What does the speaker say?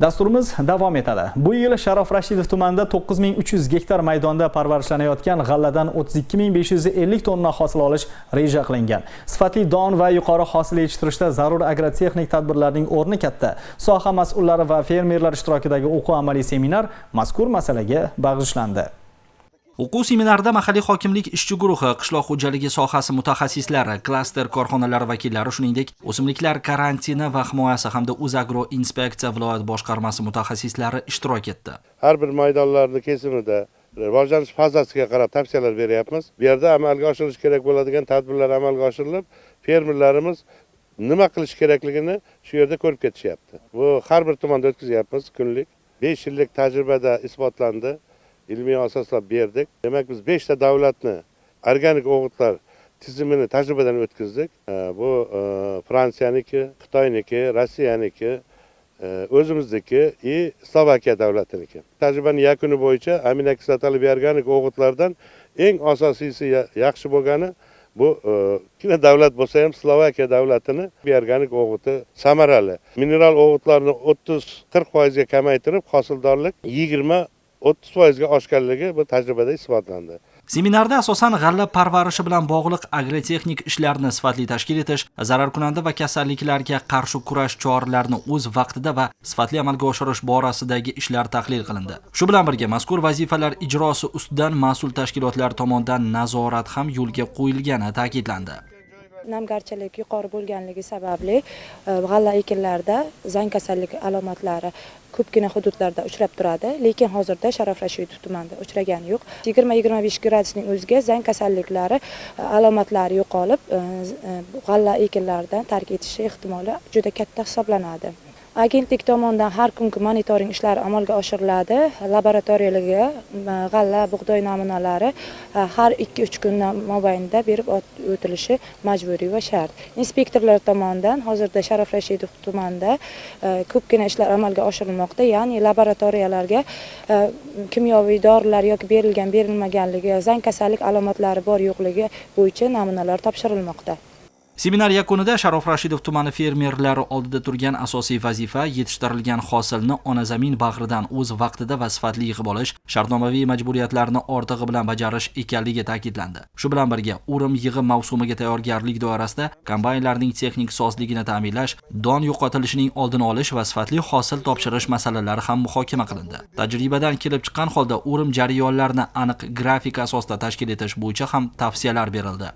Dasturimiz davom etadi. Bu yil Sharof Rashidov tumanida 9300 gektar maydonda parvarishlanayotgan g'alladan 32550 tonna hosil olish reja qilingan. Sifatli don va yuqori hosil yetishtirishda zarur agrotexnik tadbirlarning o'rni katta. Soha mas'ullari va fermerlar ishtirokidagi o'quv-amaliy seminar mazkur masalaga bag'ishlandi. O'quv seminarida mahalliy hokimlik ishchi guruhi, qishloq xo'jaligi sohasi mutaxassislari, klaster korxonalari vakillari, shuningdek, o'simliklar karantini va himoyasi hamda O'zagro inspeksiya viloyat boshqarmasi mutaxassislari ishtirok etdi. Har bir maydonlarning kesimida rivojlanish fazasiga qarab tavsiyalar beryapmiz. Bu yerda amalga oshirish kerak bo'ladigan tadbirlar amalga oshirilib, fermerlarimiz nima qilish kerakligini shu yerda ko'rib ketishyapti. Bu har bir tumanda o'tkazyapmiz kunlik. 5 yillik tajribada isbotlandi. Ilmiy asoslab berdik. Demak, biz 5 ta davlatni organik o'g'itlar tizimini tajribadan o'tkazdik. Bu Fransiyaniki, Xitoyniki, Rossiyaniki, o'zimizniki va Slovakiya davlatiniki. Tajribaning yakuni bo'yicha aminokislotali organik o'g'itlardan eng asosiysi yaxshi bo'lgani bu ikkita davlat bo'lsa ham Slovakiya davlatini organik o'g'iti samarali. Mineral o'g'itlarni 30-40% ga kamaytirib, hosildorlik 20-30% ga oshganligi bu tajribada isbotlandi. Seminarda asosan g'alla parvarishi bilan bog'liq agrotexnik ishlarni sifatli tashkil etish, zararkunanda va kasalliklarga qarshi kurash choralarini o'z vaqtida va sifatli amalga oshirish borasidagi ishlar tahlil qilindi. Shu bilan birga mazkur vazifalar ijrosi ustidan mas'ul tashkilotlar tomonidan nazorat ham yo'lga qo'yilgani ta'kidlandi. Namgarchilik yuqori bo'lganligi sababli g'alla ekinlarida zang kasalligi alomatlari ko'pgina hududlarda uchrab turadi, lekin hozirda Sharof Rashidov tumanida uchragani yo'q. 20-25 gradusning o'ziga zang kasalliklari alomatlari yo'qolib, g'alla ekinlaridan tark etishi ehtimoli juda katta hisoblanadi. Agentlik tomonidan har kungi monitoring ishlari amalga oshiriladi. Laboratoriyalarga g'alla, bug'doy namunalari har 2-3 kun mobaynida berib o'tilishi majburiy va shart. Inspektorlar tomonidan hozirda Sharof Rashidov tumanida ko'pgina ishlar amalga oshirilmoqda, ya'ni laboratoriyalarga kimyoviy dorilar yoki berilmaganligi, zang kasallik alomatlari bor yo'qligi bo'yicha namunalar topshirilmoqda. Seminar yakunida Sharof Rashidov tumani fermerlari oldida turgan asosiy vazifa yetishtirilgan hosilni ona zamin bag'ridan o'z vaqtida va sifatli yig'ib olish, shartnomaviy majburiyatlarni ortig'i bilan bajarish ekanligi ta'kidlandi. Shu bilan birga o'rim yig'im mavsumiga tayyorgarlik doirasida kombaynlarning texnik sozligini ta'minlash, don yo'qotilishining oldini olish va sifatli hosil topshirish masalalari ham muhokama qilindi. Tajribadan kelib chiqqan holda o'rim jarayonlarini aniq grafik asosida tashkil etish bo'yicha ham tavsiyalar berildi.